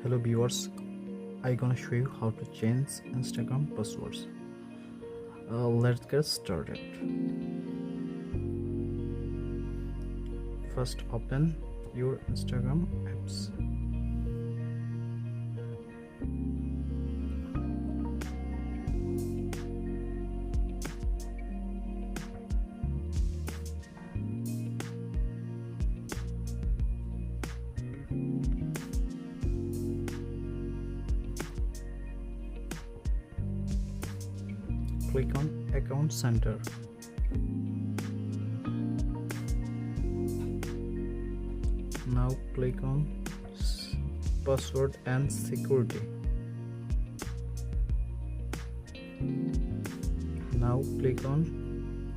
Hello viewers, I gonna show you how to change Instagram passwords. Let's get started. First open your Instagram apps. Click on Account Center. Now click on Password and Security. Now click on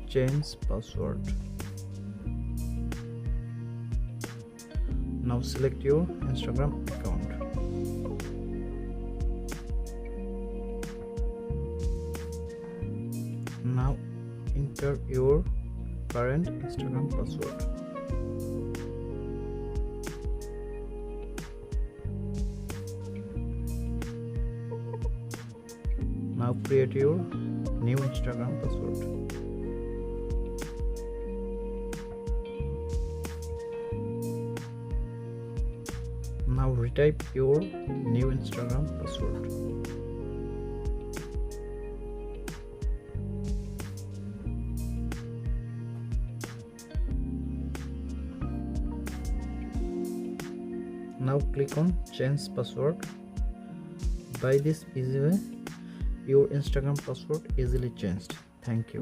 Change Password. Now select your Instagram account. Now enter your current Instagram password. Now create your new Instagram password. Now retype your new Instagram password. Now click on change password. By this easy way, your Instagram password easily changed. Thank you.